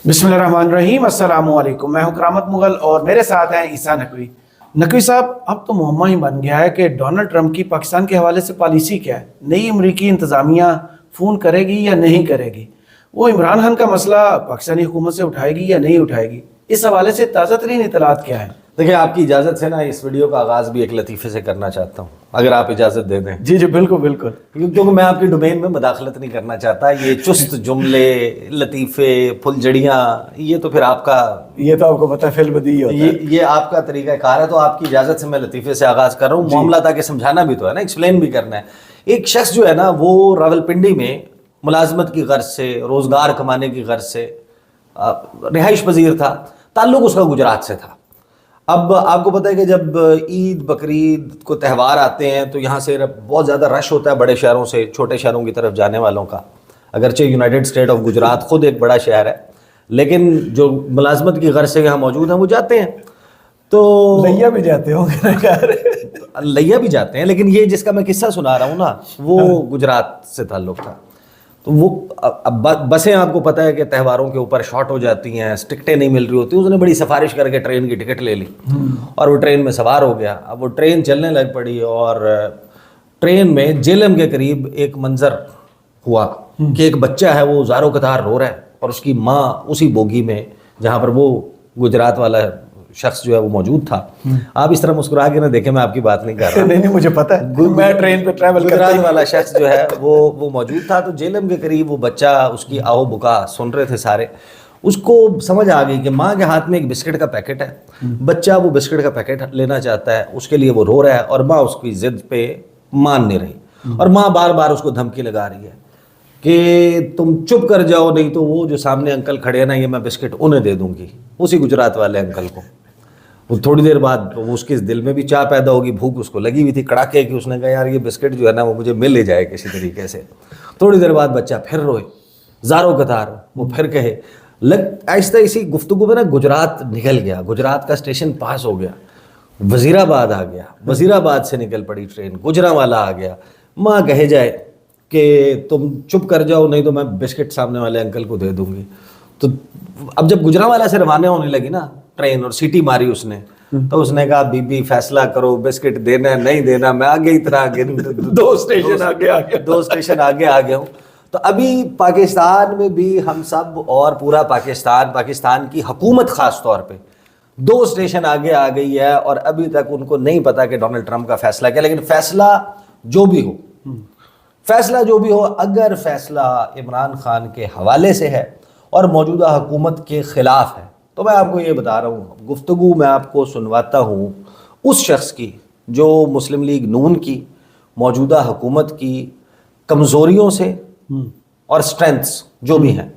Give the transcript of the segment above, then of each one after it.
बिस्मिल्लाहिर्रहमानिर्रहीम, अस्सलामु अलैकुम। मैं हूं करामत मुगल और मेरे साथ हैं ईसा नकवी। नकवी साहब, अब तो मुअम्मा ही बन गया है कि डोनाल्ड ट्रंप की पाकिस्तान के हवाले से पॉलिसी क्या है। नई अमरीकी इंतज़ामिया फ़ोन करेगी या नहीं करेगी, वो इमरान खान का मसला पाकिस्तानी हुकूमत से उठाएगी या नहीं उठाएगी, इस हवाले से ताज़ा तरीन इत्तलात क्या है? देखिए, आपकी इजाज़त से ना इस वीडियो का आगाज़ भी एक लतीफ़े से करना चाहता हूँ, अगर आप इजाज़त दे दें। जी जी, बिल्कुल बिल्कुल। क्योंकि मैं आपकी डोमेन में मदाखलत नहीं करना चाहता। ये चुस्त जुमले, लतीफ़े, फुलझड़ियाँ, ये तो फिर आपका, ये तो आपको पता है फिल्म दी होता है। ये आपका तरीका कार है। तो आपकी इजाज़त से मैं लतीफ़े से आगाज़ कर रहा हूँ। मामला ताकि समझाना भी तो है ना, एक्सप्लेन भी करना है। एक शख्स जो है ना, वो रावलपिंडी में मुलाजमत की गर्ज से, रोज़गार कमाने की गर्ज से रिहाइश पजीर था। ताल्लुक़ उसका गुजरात से था। अब आपको पता है कि जब ईद बकरीद को त्यौहार आते हैं तो यहाँ से बहुत ज़्यादा रश होता है बड़े शहरों से छोटे शहरों की तरफ जाने वालों का। अगरचे यूनाइटेड स्टेट ऑफ गुजरात ख़ुद एक बड़ा शहर है, लेकिन जो मुलाजमत की गर्ज से यहाँ मौजूद हैं वो जाते हैं। तो लैया भी जाते होंगे। लैया भी जाते हैं, लेकिन ये जिसका मैं किस्सा सुना रहा हूँ ना, वो गुजरात से ताल्लुक़ था। तो वो अब बसें आपको पता है कि त्योहारों के ऊपर शॉर्ट हो जाती हैं, टिकटें नहीं मिल रही होती। उसने बड़ी सिफारिश करके ट्रेन की टिकट ले ली और वो ट्रेन में सवार हो गया। अब वो ट्रेन चलने लग पड़ी और ट्रेन में जेलम के करीब एक मंजर हुआ कि एक बच्चा है वो ज़ारो कतार रो रहा है और उसकी माँ उसी बोगी में जहाँ पर वो गुजरात वाला शख्स जो है वो मौजूद था। आप इस तरह मुस्कुरा के ना देखें, मैं आपकी बात नहीं कर रहा। नहीं, मुझे पता है, मैं ट्रेन पे ट्रैवल गुजरात वाला शख्स जो है वो मौजूद था। तो जेलम के करीब वो बच्चा, उसकी आओ बुका सुन रहे थे सारे। उसको समझ आ गई कि माँ के हाथ में एक बिस्किट का पैकेट है, बच्चा वो बिस्किट का पैकेट लेना चाहता है, उसके लिए वो रो रहा है और माँ उसकी जिद पे मान नहीं रही और माँ बार बार उसको धमकी लगा रही है कि तुम चुप कर जाओ, नहीं तो वो जो सामने अंकल खड़े हैं ना, ये मैं बिस्किट उन्हें दे दूंगी, उसी गुजरात वाले अंकल को। वो थोड़ी देर बाद वो उसके दिल में भी चाह पैदा होगी, भूख उसको लगी हुई थी कड़ाके की। उसने कहा यार ये बिस्किट जो है ना वो मुझे मिल ही जाए किसी तरीके से। थोड़ी देर बाद बच्चा फिर रोए ज़ारो कतार, वो फिर कहे आहिस्ता इसी गुफ्तगू में ना गुजरात निकल गया। गुजरात का स्टेशन पास हो गया, वज़ीराबाद आ गया, वज़ीराबाद से निकल पड़ी ट्रेन, गुजरांवाला आ गया। माँ कहे जाए कि तुम चुप कर जाओ, नहीं तो मैं बिस्किट सामने वाले अंकल को दे दूंगी। तो अब जब गुजरांवाला से रवाना होने लगी ना ट्रेन और सीटी मारी उसने, तो उसने कहा बीबी फैसला करो, बिस्किट देना है नहीं देना, मैं आगे इतना आगे दो स्टेशन आगे आ गया हूँ। तो अभी पाकिस्तान में भी हम सब और पूरा पाकिस्तान की हुकूमत ख़ास तौर पे 2 स्टेशन आगे आ गई है और अभी तक उनको नहीं पता कि डोनाल्ड ट्रंप का फैसला क्या। लेकिन फैसला जो भी हो, अगर फैसला इमरान खान के हवाले से है और मौजूदा हुकूमत के ख़िलाफ़ है, तो मैं आपको ये बता रहा हूँ, गुफ्तगू मैं आपको सुनवाता हूँ उस शख्स की जो मुस्लिम लीग नून की मौजूदा हुकूमत की कमज़ोरियों से और स्ट्रेंथ्स जो भी हैं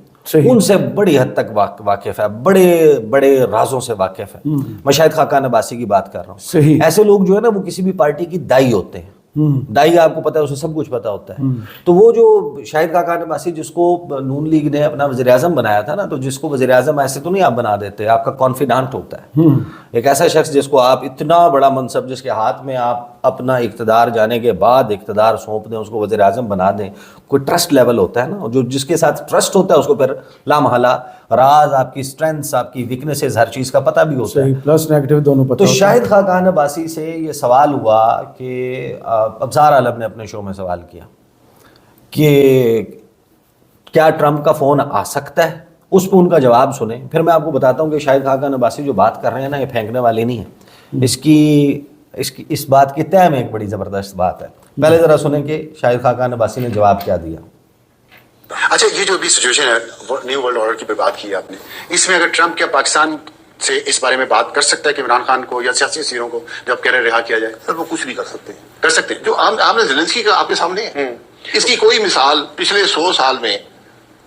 उनसे बड़ी हद तक वाकिफ़ है, बड़े बड़े राजों से वाकिफ़ है। मैं शाहिद खाकान अब्बासी की बात कर रहा हूँ। ऐसे लोग जो है ना वो किसी भी पार्टी की दाई होते हैं। दाई आपको पता है, उसे सब कुछ पता होता है। तो वो जो शाहिद खाकान अब्बासी जिसको नून लीग ने अपना वज़ीर आज़म बनाया था ना, तो जिसको वज़ीर आज़म ऐसे तो नहीं आप बना देते, आपका कॉन्फिडेंट होता है। एक ऐसा शख्स जिसको आप इतना बड़ा मनसब, जिसके हाथ में आप अपना इक़्तिदार जाने के बाद इक़्तिदार सौंप दें, उसको वज़ीर आज़म बना दें, कोई ट्रस्ट लेवल होता है ना, जो जिसके साथ ट्रस्ट होता है उसको फिर लामहला राज, आपकी स्ट्रेंथ्स, आपकी वीकनेसेस, हर चीज़ का पता भी होता है, प्लस नेगेटिव दोनों पता। तो शाहिद खाकान अब्बासी से ये सवाल हुआ कि अब्सार आलम ने अपने शो में सवाल किया कि क्या ट्रंप का फ़ोन आ सकता है। उस पर उनका जवाब सुने, फिर मैं आपको बताता हूँ कि शाहिद खाकान अब्बासी जो बात कर रहे हैं ना, ये फेंकने वाली नहीं है। इस बात की तय में एक बड़ी ज़बरदस्त बात है। पहले ज़रा सुने कि शाहिद खाकान अब्बासी ने जवाब क्या दिया। अच्छा, ये जो भी सिचुएशन है, न्यू वर्ल्ड ऑर्डर की बात की आपने, इसमें अगर ट्रंप क्या पाकिस्तान से इस बारे में बात कर सकता है कि इमरान खान को या सियासी असीरों को जो आप कह रहे रिहा किया जाए? सर वो कुछ भी कर सकते हैं। जो आपने ज़ेलेंस्की का आपके सामने है, इसकी कोई मिसाल पिछले 100 साल में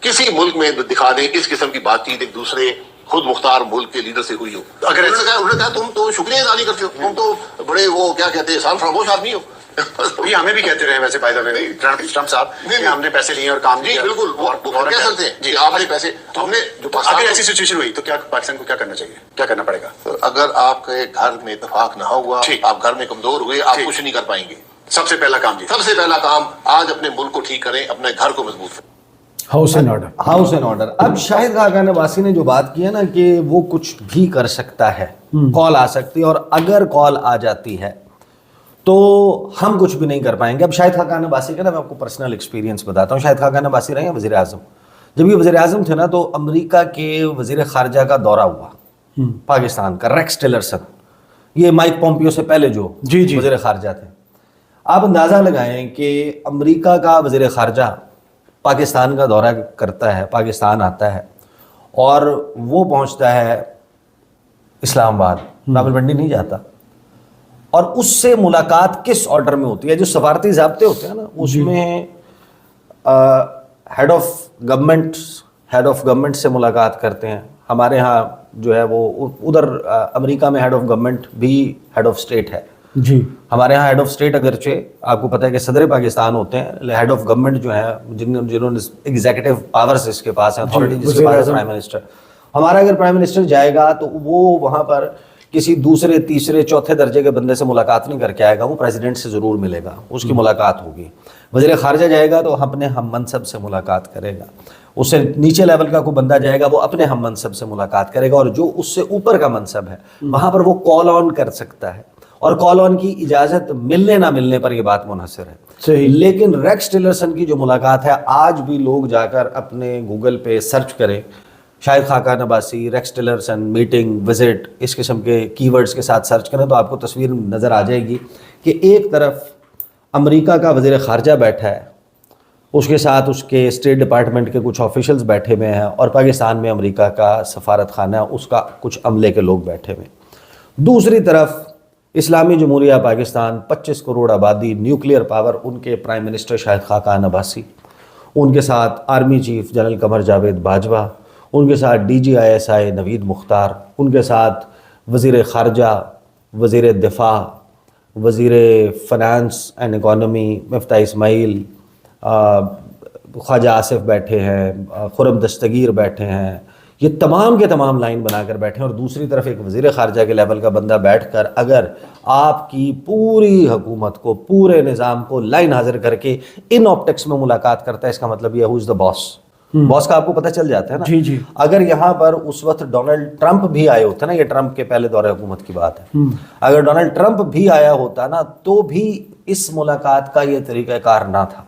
किसी मुल्क में दिखा दें इस किस्म की बातचीत एक दूसरे खुद मुख्तार मुल्क के लीडर से हुई हो। अगर उन्होंने कहा तुम तो शुक्रिया अदा नहीं करते हो, तुम तो बड़े वो क्या कहते हैं, साल फरामोश आदमी हो। ये हमें भी कहते रहे वैसे, बाय द वे, ट्रंप साहब, हमने पैसे लिए और काम किया। बिल्कुल, वो कह सकते हैं जी, आपने पैसे, हमने जो अगर ऐसी सिचुएशन हुई तो क्या पाकिस्तान को क्या करना चाहिए, क्या करना पड़ेगा? अगर आपके घर में इत्तेफाक ना हुआ, आप घर में कमजोर हुए, आप कुछ नहीं कर पाएंगे। सबसे पहला काम आज अपने मुल्क को ठीक करें, अपने घर को मजबूत करें। House and order. House and order. अब शाहिद खाकान अब्बासी ने जो बात की है ना कि वो कुछ भी कर सकता है, कॉल आ सकती है, और अगर कॉल आ जाती है तो हम कुछ भी नहीं कर पाएंगे। अब शाहिद खाकान अब्बासी का ना मैं आपको पर्सनल एक्सपीरियंस बताता हूँ। शाहिद खाकान अब्बासी रहे हैं वज़ीर आज़म। जब ये वज़ीर आज़म थे ना तो अमेरिका के वज़ीर ख़ारजा का दौरा हुआ पाकिस्तान का, रेक्स टिलरसन, ये माइक पोम्पियो से पहले जो वज़ीर ख़ारजा थे। आप अंदाज़ा लगाएं कि अमेरिका का वज़ीर ख़ारजा पाकिस्तान का दौरा करता है, पाकिस्तान आता है और वो पहुंचता है इस्लामाबाद, रावलपिंडी नहीं जाता, और उससे मुलाकात किस ऑर्डर में होती है? जो सफारती ज़ाब्ते होते हैं ना उसमें हेड ऑफ गवर्नमेंट से मुलाकात करते हैं। हमारे यहाँ जो है वो उधर अमेरिका में हेड ऑफ गवर्नमेंट भी हेड ऑफ स्टेट है जी। हमारे यहाँ हेड ऑफ स्टेट अगरचे आपको पता है कि सदर पाकिस्तान होते हैं, हेड ऑफ गवर्नमेंट जो है जिन्होंने एग्जीक्यूटिव पावर्स इसके पास है, अथॉरिटी जिसके पास है, प्राइम मिनिस्टर। हमारा अगर प्राइम मिनिस्टर जाएगा तो वो वहाँ पर किसी दूसरे तीसरे चौथे दर्जे के बंदे से मुलाकात नहीं करके आएगा, वो प्रेसिडेंट से ज़रूर मिलेगा, उसकी मुलाकात होगी। वज़ीर ख़ारजा जाएगा तो अपने हम मनसब से मुलाकात करेगा, उससे नीचे लेवल का कोई बंदा जाएगा वो अपने हम मनसब से मुलाकात करेगा, और जो उससे ऊपर का मनसब है वहाँ पर वो कॉल ऑन कर सकता है, और कॉल ऑन की इजाज़त मिलने ना मिलने पर यह बात मुनहसर है। सही। लेकिन रेक्स टिलरसन की जो मुलाकात है, आज भी लोग जाकर अपने गूगल पे सर्च करें Shahid Khaqan Abbasi, Rex Tillerson, meeting, visit, इस किस्म के कीवर्ड्स के साथ सर्च करें तो आपको तस्वीर नज़र आ जाएगी कि एक तरफ अमेरिका का वज़ीर ख़ारजा बैठा है, उसके साथ उसके स्टेट डिपार्टमेंट के कुछ ऑफिशियल्स बैठे हुए हैं, और पाकिस्तान में अमेरिका का सफारत खाना उसका कुछ अमले के लोग बैठे हुए हैं। दूसरी तरफ इस्लामी जमहूरिया पाकिस्तान, 25 करोड़ आबादी, न्यूक्लियर पावर, उनके प्राइम मिनिस्टर शाहिद खाकान अब्बासी, उनके साथ army chief general Qamar Javed Bajwa, उनके साथ DGISI नवीद मुख्तार, उनके साथ वज़ीर ख़ारजा, वज़ीर दिफा, वज़ीर finance and economy Miftah Ismail, Khawaja Asif बैठे हैं, खुरम दस्तगीर बैठे हैं, ये तमाम के तमाम लाइन बनाकर बैठे हैं। और दूसरी तरफ एक वज़ीर ख़ारजा के लेवल का बंदा बैठकर अगर आपकी पूरी हुकूमत को, पूरे निज़ाम को लाइन हाजिर करके इन ऑप्टिक्स में मुलाकात करता है, इसका मतलब ये who is the boss. Boss का आपको पता चल जाता है ना। जी जी। अगर यहाँ पर उस वक्त डोनाल्ड ट्रंप भी आए होते ना, ये ट्रंप के पहले दौरे हुकूमत की बात है, अगर डोनाल्ड ट्रंप भी आया होता ना तो भी इस मुलाकात का ये तरीक़ाकार ना था,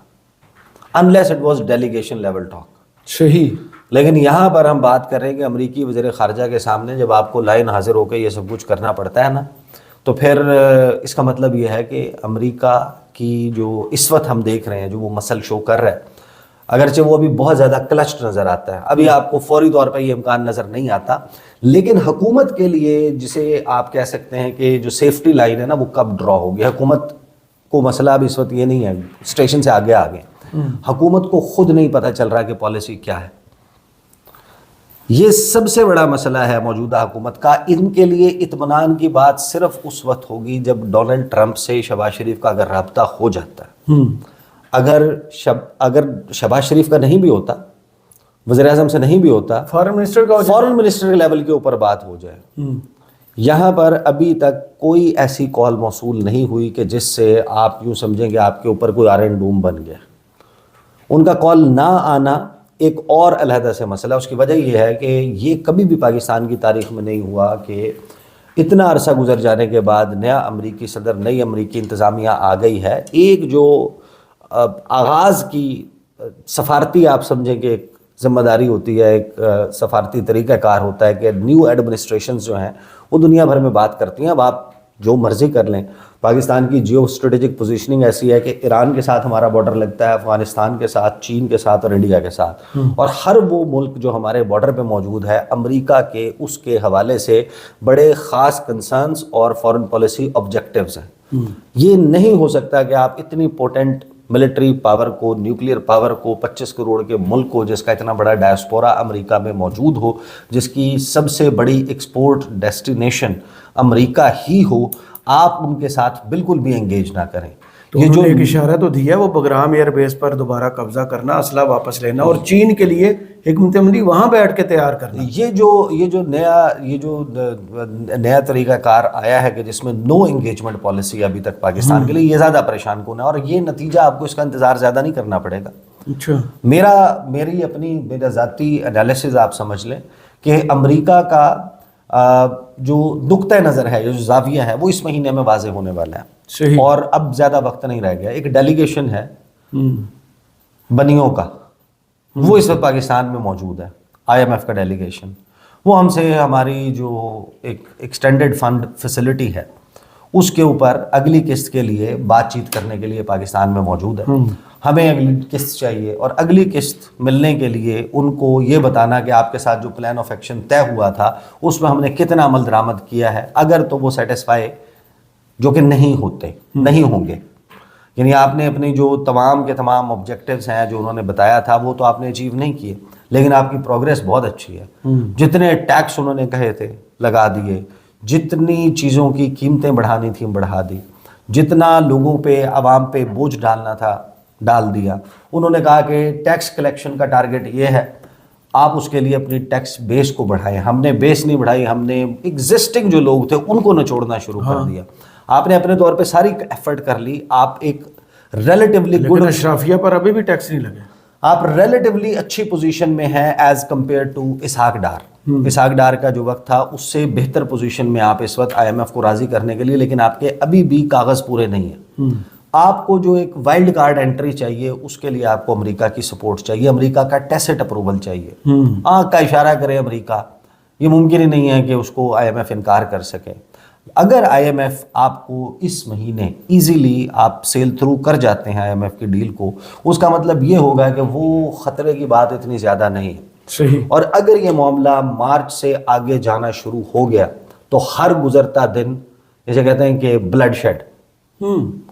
unless it was delegation level talk. सही। लेकिन यहाँ पर हम बात कर रहे हैं कि अमेरिकी वज़ीर ख़ारजा के सामने जब आपको लाइन हाजिर होकर ये सब कुछ करना पड़ता है ना, तो फिर इसका मतलब ये है कि अमेरिका की जो इस वक्त हम देख रहे हैं जो वो मसल शो कर रहा है, अगरचे वो अभी बहुत ज़्यादा क्लच्ड नज़र आता है, अभी आपको फौरी तौर पर ये इम्कान नज़र नहीं आता, लेकिन हुकूमत के लिए जिसे आप कह सकते हैं कि जो सेफ्टी लाइन है ना वो कब ड्रॉ होगी। हुकूमत को मसला अब इस वक्त ये नहीं है स्टेशन से आगे आगे, हुकूमत को खुद नहीं पता चल रहा कि पॉलिसी क्या है। ये सबसे बड़ा मसला है मौजूदा हुकूमत का। इनके लिए इत्मीनान की बात सिर्फ उस वक्त होगी जब डोनाल्ड ट्रंप से शहबाज शरीफ का अगर रब्ता हो जाता है। अगर शहबाज शरीफ का नहीं भी होता, वज़ीर आज़म से नहीं भी होता, फॉरेन मिनिस्टर का, फॉरेन मिनिस्टर के लेवल के ऊपर बात हो जाए। यहाँ पर अभी तक कोई ऐसी कॉल मौसूल नहीं हुई कि जिससे आप यूँ समझें कि आपके ऊपर कोई आयरन डूम बन गया। उनका कॉल ना आना एक और अलहदा से मसला। उसकी वजह यह है कि ये कभी भी पाकिस्तान की तारीख़ में नहीं हुआ कि इतना अरसा गुजर जाने के बाद नया अमरीकी सदर, नई अमरीकी इंतज़ामिया आ गई है, एक जो आगाज़ की सफारती आप समझें कि एक ज़िम्मेदारी होती है, एक सफारती तरीक़ाकार होता है कि न्यू एडमिनिस्ट्रेशंस जो हैं वो दुनिया भर में बात करती हैं। अब आप जो मर्ज़ी कर लें, पाकिस्तान की जियो स्ट्रेटेजिक पोजीशनिंग ऐसी है कि ईरान के साथ हमारा बॉर्डर लगता है, अफ़गानिस्तान के साथ, चीन के साथ और इंडिया के साथ, और हर वो मुल्क जो हमारे बॉर्डर पे मौजूद है अमेरिका के उसके हवाले से बड़े ख़ास कंसर्न्स और फॉरेन पॉलिसी ऑब्जेक्टिव्स हैं। ये नहीं हो सकता कि आप इतनी पोटेंट मिलिट्री पावर को, न्यूक्लियर पावर को, 25 करोड़ के मुल्क को जिसका इतना बड़ा डायस्पोरा अमेरिका में मौजूद हो, जिसकी सबसे बड़ी एक्सपोर्ट डेस्टिनेशन अमेरिका ही हो, आप उनके साथ बिल्कुल भी एंगेज ना करें। तो ये जो एक इशारा तो दिया वो बगराम एयरबेस पर दोबारा कब्जा करना, असला वापस लेना, और चीन के लिए हिकमत अमली वहाँ बैठ के तैयार करना। ये जो नया तरीक़ाकार आया है कि जिसमें नो एंगेजमेंट पॉलिसी अभी तक पाकिस्तान के लिए, ये ज़्यादा परेशान कौन है, और ये नतीजा आपको इसका इंतज़ार ज़्यादा नहीं करना पड़ेगा। اچھا میرا ذاتی انالیسز آپ سمجھ لیں کہ امریکہ کا جو نقطہ نظر ہے, جو زاویہ ہے, وہ اس مہینے میں واضح ہونے والا ہے. صحیح. اور اب زیادہ وقت نہیں رہ گیا. ایک ڈیلیگیشن ہے بنیوں کا, وہ اس وقت پاکستان میں موجود ہے, IMF کا ڈیلیگیشن. وہ ہم سے ہماری جو ایک ایکسٹینڈڈ فنڈ فیسلٹی ہے اس کے اوپر اگلی قسط کے لیے بات چیت کرنے کے لیے پاکستان میں موجود ہے. ہمیں اگلی قسط چاہیے, اور اگلی قسط ملنے کے لیے ان کو یہ بتانا کہ آپ کے ساتھ جو پلان آف ایکشن طے ہوا تھا اس میں ہم نے کتنا عمل درآمد کیا ہے. اگر تو وہ سیٹسفائی, جو کہ نہیں ہوں گے, یعنی آپ نے اپنی جو تمام کے تمام آبجیکٹیوز ہیں جو انہوں نے بتایا تھا وہ تو آپ نے اچیو نہیں کیے, لیکن آپ کی پروگریس بہت اچھی ہے. جتنے ٹیکس انہوں نے کہے تھے لگا دیے, جتنی چیزوں کی قیمتیں بڑھانی تھیں بڑھا دی, جتنا لوگوں پہ عوام پہ بوجھ ڈالنا تھا ڈال دیا. انہوں نے کہا کہ ٹیکس کلیکشن کا ٹارگٹ یہ ہے, آپ اس کے لیے اپنی ٹیکس بیس کو بڑھائیں. ہم نے بیس نہیں بڑھائی, ہم نے ایگزسٹنگ جو لوگ تھے ان کو نچوڑنا شروع کر دیا. آپ نے اپنے طور پہ ساری ایفرٹ کر لی, آپ ایک ریلیٹیولی گڈ, اشرافیہ پر ابھی بھی ٹیکس نہیں لگے, آپ ریلیٹیولی اچھی پوزیشن میں ہیں as compare to Ishaq Dar. Ishaq Dar کا جو وقت تھا اس سے بہتر پوزیشن میں آپ اس وقت IMF کو راضی کرنے کے لیے, لیکن آپ کے ابھی بھی کاغذ پورے نہیں ہیں. آپ کو جو ایک وائلڈ کارڈ انٹری چاہیے اس کے لیے آپ کو امریکہ کی سپورٹ چاہیے, امریکہ کا ٹیسٹ اپروول چاہیے. آنکھ کا اشارہ کرے امریکہ, یہ ممکن ہی نہیں ہے کہ اس کو IMF انکار کر سکے. اگر IMF آپ کو اس مہینے ایزیلی آپ سیل تھرو کر جاتے ہیں IMF کی ڈیل کو, اس کا مطلب یہ ہوگا کہ وہ خطرے کی بات اتنی زیادہ نہیں ہے. صحیح. اور اگر یہ معاملہ مارچ سے آگے جانا شروع ہو گیا تو ہر گزرتا دن, جیسے کہتے ہیں کہ بلڈ شیڈ,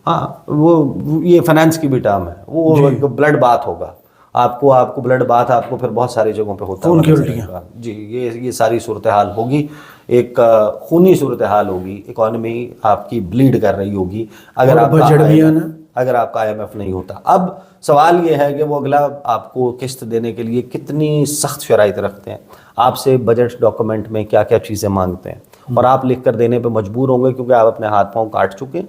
ہاں وہ یہ فائنانس کی بھی ٹرم ہے, وہ بلڈ بات ہوگا. آپ کو بلڈ بات آپ کو پھر بہت ساری جگہوں پہ ہوتا ہے جی. یہ ساری صورتحال ہوگی, ایک خونی صورتحال ہوگی, اکانومی آپ کی بلیڈ کر رہی ہوگی اگر آپ کا IMF نہیں ہوتا. اب سوال یہ ہے کہ وہ اگلا آپ کو قسط دینے کے لیے کتنی سخت شرائط رکھتے ہیں, آپ سے بجٹ ڈاکومنٹ میں کیا کیا چیزیں مانگتے ہیں, اور آپ لکھ کر دینے پہ مجبور ہوں گے کیونکہ آپ اپنے ہاتھ پاؤں کاٹ چکے ہیں,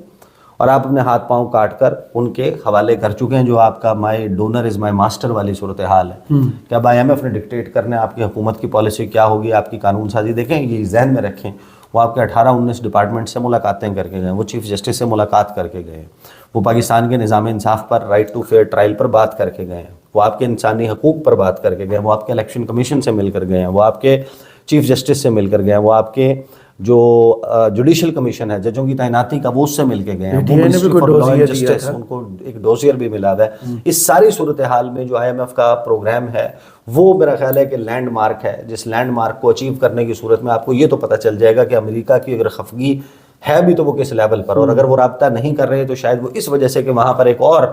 اور آپ اپنے ہاتھ پاؤں کاٹ کر ان کے حوالے کر چکے ہیں. جو آپ کا مائی ڈونر از مائی ماسٹر والی صورتحال ہے کہ اب IMF نے ڈکٹیٹ کرنے آپ کی حکومت کی پالیسی کیا ہوگی, آپ کی قانون سازی. دیکھیں یہ ذہن میں رکھیں, وہ آپ کے 18-19 ڈپارٹمنٹ سے ملاقاتیں کر کے گئے, وہ چیف جسٹس سے ملاقات کر کے گئے, وہ پاکستان کے نظام انصاف پر, رائٹ ٹو فیئر ٹرائل پر بات کر کے گئے ہیں, وہ آپ کے انسانی حقوق پر بات کر کے گئے, وہ آپ کے الیکشن کمیشن سے مل کر گئے ہیں, وہ آپ کے چیف جسٹس سے مل کر گئے ہیں, وہ آپ کے جو جوڈیشل کمیشن ہے ججوں کی تعیناتی کا وہ اس سے مل کے گئے ہیں, ان کو ایک ڈوزیر بھی ملا ہے. اس ساری صورتحال میں جو IMF کا پروگرام ہے وہ میرا خیال ہے کہ لینڈ مارک ہے, جس لینڈ مارک کو اچیو کرنے کی صورت میں آپ کو یہ تو پتہ چل جائے گا کہ امریکہ کی اگر خفگی ہے بھی تو وہ کس لیول پر, اور اگر وہ رابطہ نہیں کر رہے تو شاید وہ اس وجہ سے کہ وہاں پر ایک اور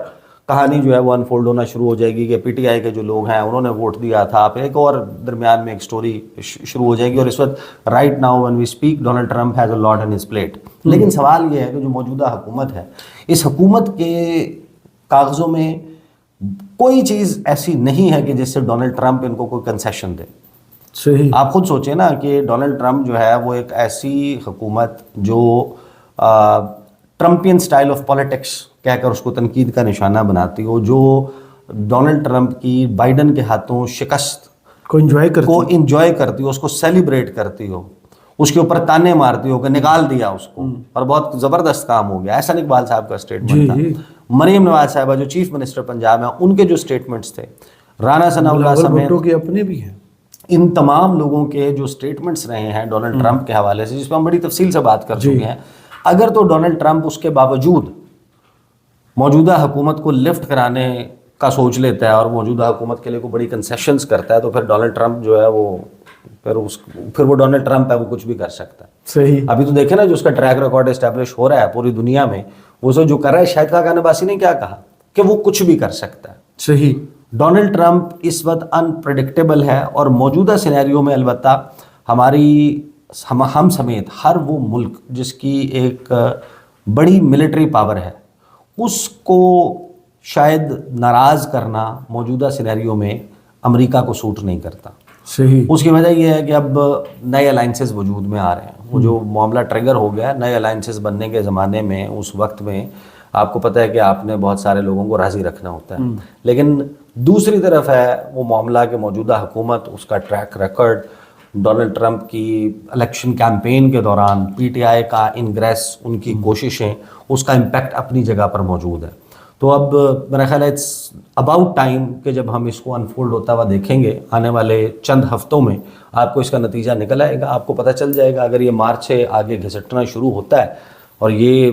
کہانی جو ہے وہ انفولڈ ہونا شروع ہو جائے گی کہ PTI کے جو لوگ ہیں انہوں نے ووٹ دیا تھا, آپ ایک اور درمیان میں ایک سٹوری شروع ہو جائے گی. اور اس وقت right now when we speak Donald Trump has a lot on his plate. لیکن سوال یہ ہے کہ جو موجودہ حکومت ہے, اس حکومت کے کاغذوں میں کوئی چیز ایسی نہیں ہے کہ جس سے ڈونلڈ ٹرمپ ان کو کوئی کنسیشن دے. صحیح. آپ خود سوچیں نا کہ ڈونلڈ ٹرمپ جو ہے وہ ایک ایسی حکومت جو ٹرمپین سٹائل آف پالیٹکس کہہ کر اس کو تنقید کا نشانہ بناتی ہو, جو ڈونلڈ ٹرمپ کی بائیڈن کے ہاتھوں شکست کو انجوائے کرتی ہو, اس کو سیلیبریٹ کرتی ہو, اس کے اوپر تانے مارتی ہو کہ نکال دیا اس کو اور بہت زبردست کام ہو گیا. احسن اقبال صاحب کا سٹیٹمنٹ تھا, مریم نواز صاحبہ جو چیف منسٹر پنجاب ہیں ان کے جو سٹیٹمنٹس تھے, رانا ثناء اللہ سمیت کے اپنے بھی ہیں, ان تمام لوگوں کے جو سٹیٹمنٹس رہے ہیں ڈونلڈ ٹرمپ کے حوالے سے, جس پہ ہم بڑی تفصیل سے بات کر چکے ہیں. اگر تو ڈونلڈ ٹرمپ اس کے باوجود موجودہ حکومت کو لفٹ کرانے کا سوچ لیتا ہے اور موجودہ حکومت کے لیے کوئی بڑی کنسیشنز کرتا ہے, تو پھر ڈونلڈ ٹرمپ جو ہے وہ پھر وہ ڈونلڈ ٹرمپ ہے, وہ کچھ بھی کر سکتا ہے. صحیح. ابھی تو دیکھیں نا جو اس کا ٹریک ریکارڈ اسٹیبلش ہو رہا ہے پوری دنیا میں, وہ جو کر رہا ہے, شاہد خاقان عباسی نے کیا کہا کہ وہ کچھ بھی کر سکتا ہے. صحیح. ڈونلڈ ٹرمپ اس وقت انپریڈکٹیبل ہے, اور موجودہ سینیریو میں البتہ ہم سمیت ہر وہ ملک جس کی ایک بڑی ملٹری پاور ہے اس کو شاید ناراض کرنا موجودہ سینیریو میں امریکہ کو سوٹ نہیں کرتا. صحیح. اس کی وجہ یہ ہے کہ اب نئے الائنسز وجود میں آ رہے ہیں. وہ جو معاملہ ٹریگر ہو گیا نئے الائنسز بننے کے زمانے میں, اس وقت میں آپ کو پتہ ہے کہ آپ نے بہت سارے لوگوں کو راضی رکھنا ہوتا ہے, لیکن دوسری طرف ہے وہ معاملہ کہ موجودہ حکومت، اس کا ٹریک ریکارڈ، ڈونلڈ ٹرمپ کی الیکشن کیمپین کے دوران پی ٹی آئی کا انگریس، ان کی کوششیں، اس کا امپیکٹ اپنی جگہ پر موجود ہے. تو اب میرا خیال ہے اٹس اباؤٹ ٹائم کہ جب ہم اس کو انفولڈ ہوتا ہوا دیکھیں گے آنے والے چند ہفتوں میں آپ کو اس کا نتیجہ نکل آئے گا. آپ کو پتہ چل جائے گا اگر یہ مارچ سے آگے گھسٹنا شروع ہوتا ہے اور یہ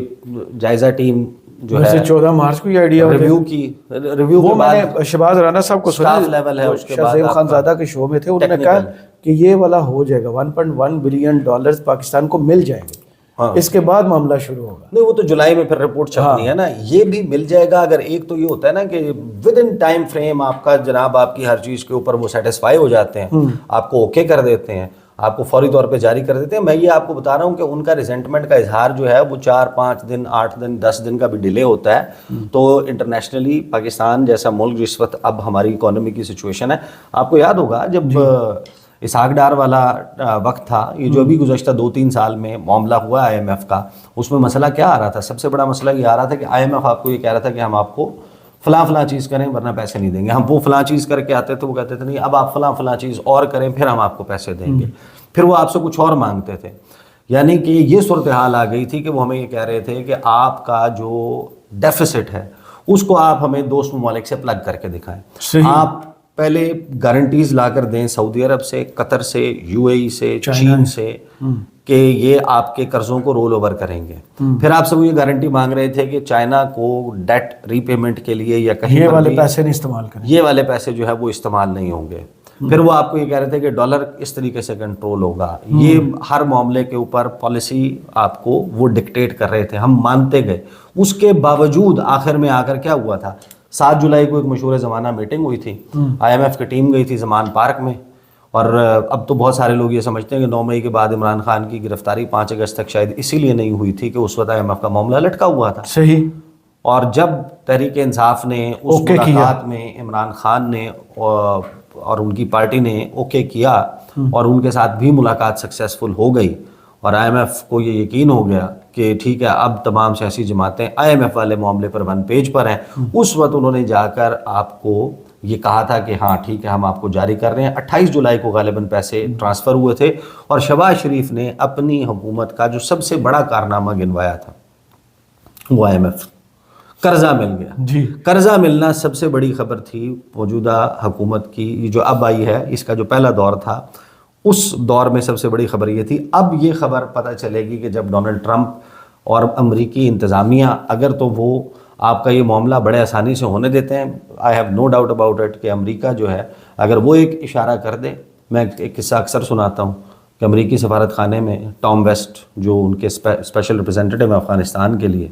جائزہ ٹیم جو ہے 14 مارچ کو یہ آئیڈیا ریویو کے وہ میں بعد نے شہباز رانا صاحب کو سنا، اسٹاف لیول ہے، اس کے بعد شاہ خان زادہ کے شو میں تھے، انہوں نے کہا کہ یہ والا ہو جائے گا، $1.1 بلین پاکستان کو مل جائیں گے، اس کے بعد معاملہ شروع ہوگا. نہیں وہ تو جولائی میں پھر رپورٹ چھپنی ہے نا. یہ بھی مل جائے گا اگر ایک تو یہ ہوتا ہے نا کہ ود ان ٹائم فریم آپ کا جناب آپ کی ہر چیز کے اوپر وہ سیٹسفائی ہو جاتے ہیں، آپ کو اوکے کر دیتے ہیں، آپ کو فوری طور پہ جاری کر دیتے ہیں. میں یہ آپ کو بتا رہا ہوں کہ ان کا ریزنٹمنٹ کا اظہار جو ہے وہ 4-5 دن 8 دن 10 دن کا بھی ڈیلے ہوتا ہے. تو انٹرنیشنلی پاکستان جیسا ملک جس وقت اب ہماری اکانومی کی سچویشن ہے، آپ کو یاد ہوگا جب اسحاق ڈار والا وقت تھا، یہ جو ابھی گزشتہ 2-3 سال میں معاملہ ہوا آئی ایم ایف کا، اس میں مسئلہ کیا آ رہا تھا؟ سب سے بڑا مسئلہ یہ آ رہا تھا کہ آئی ایم ایف آپ کو یہ کہہ رہا تھا کہ ہم آپ کو فلاں چیز کریں ورنہ پیسے نہیں دیں گے. ہم وہ فلاں چیز کر کے آتے تھے، وہ کہتے تھے نہیں اب آپ فلاں چیز اور کریں پھر ہم آپ کو پیسے دیں گے. پھر وہ آپ سے کچھ اور مانگتے تھے. یعنی کہ یہ صورتحال آ گئی تھی کہ وہ ہمیں یہ کہہ رہے تھے کہ آپ کا جو ڈیفیسٹ ہے اس کو آپ ہمیں دوست ممالک سے پلگ کر کے دکھائیں. آپ پہلے گارنٹیز لا کر دیں سعودی عرب سے، قطر سے، یو اے ای سے، چین سے، کہ یہ آپ کے قرضوں کو رول اوور کریں گے. پھر آپ سے وہ یہ گارنٹی مانگ رہے تھے کہ چائنا کو ڈیٹ ری پیمنٹ کے لیے یا کہیں یہ والے پیسے نہیں استعمال کریں، یہ والے پیسے جو ہے وہ استعمال نہیں ہوں گے. پھر وہ آپ کو یہ کہہ رہے تھے کہ ڈالر اس طریقے سے کنٹرول ہوگا. یہ ہر معاملے کے اوپر پالیسی آپ کو وہ ڈکٹیٹ کر رہے تھے، ہم مانتے گئے. اس کے باوجود آخر میں آ کر کیا ہوا تھا؟ 7 جولائی کو ایک مشہور زمانہ میٹنگ ہوئی تھی، آئی ایم ایف کی ٹیم گئی تھی زمان پارک میں، اور اب تو بہت سارے لوگ یہ سمجھتے ہیں کہ 9 مئی کے بعد عمران خان کی گرفتاری 5 اگست تک شاید اسی لیے نہیں ہوئی تھی کہ اس وقت آئی ایم ایف کا معاملہ لٹکا ہوا تھا. صحیح. اور جب تحریک انصاف نے اس ملاقات میں عمران خان نے اور ان کی پارٹی نے اوکے کیا اور ان کے ساتھ بھی ملاقات سکسیسفل ہو گئی اور آئی ایم ایف کو یہ یقین ہو گیا کہ ٹھیک ہے اب تمام سیاسی جماعتیں آئی ایم ایف والے معاملے پر 1 پیج پر ہیں، اس وقت انہوں نے جا کر آپ کو یہ کہا تھا کہ ہاں ٹھیک ہے ہم آپ کو جاری کر رہے ہیں. 28 جولائی کو غالباً پیسے ٹرانسفر ہوئے تھے اور شہباز شریف نے اپنی حکومت کا جو سب سے بڑا کارنامہ گنوایا تھا وہ آئی ایم ایف، قرضہ مل گیا. جی قرضہ ملنا سب سے بڑی خبر تھی موجودہ حکومت کی. یہ جو اب آئی ہے اس کا جو پہلا دور تھا اس دور میں سب سے بڑی خبر یہ تھی. اب یہ خبر پتہ چلے گی کہ جب ڈونلڈ ٹرمپ اور امریکی انتظامیہ اگر تو وہ آپ کا یہ معاملہ بڑے آسانی سے ہونے دیتے ہیں، I have no doubt about it کہ امریکہ جو ہے اگر وہ ایک اشارہ کر دے. میں ایک قصہ اکثر سناتا ہوں کہ امریکی سفارت خانے میں ٹام ویسٹ جو ان کے اسپیشل ریپرزینٹیٹیو ہیں افغانستان کے لیے،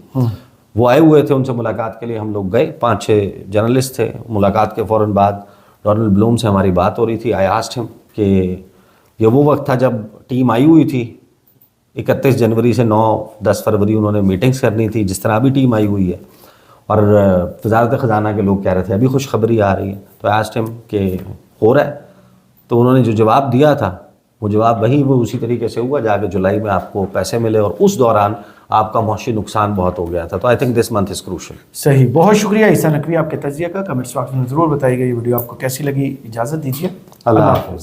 وہ آئے ہوئے تھے ان سے ملاقات کے لیے. ہم لوگ گئے، 5-6 جرنلسٹ تھے. ملاقات کے فوراً بعد ڈونلڈ بلوم سے ہماری بات ہو رہی تھی. آئی آسکڈ ہم کہ یہ وہ وقت تھا جب ٹیم آئی ہوئی تھی 31 جنوری سے 9-10 فروری انہوں نے میٹنگز کرنی تھی، جس طرح ابھی ٹیم آئی ہوئی ہے. اور وزارت خزانہ کے لوگ کہہ رہے تھے ابھی خوشخبری آ رہی ہے. تو آئی آسکڈ ہم کہ ہو رہا ہے؟ تو انہوں نے جو جواب دیا تھا وہ جواب وہی وہ اسی طریقے سے ہوا. جا کے جولائی میں آپ کو پیسے ملے اور اس دوران آپ کا معاشی نقصان بہت ہو گیا تھا. تو I think this month is crucial. صحیح. بہت شکریہ عیسیٰ نقوی آپ کے تجزیہ کا. کمنٹس باکس میں ضرور بتائیے گا یہ ویڈیو آپ کو کیسی لگی. اجازت دیجیے. اللہ حافظ.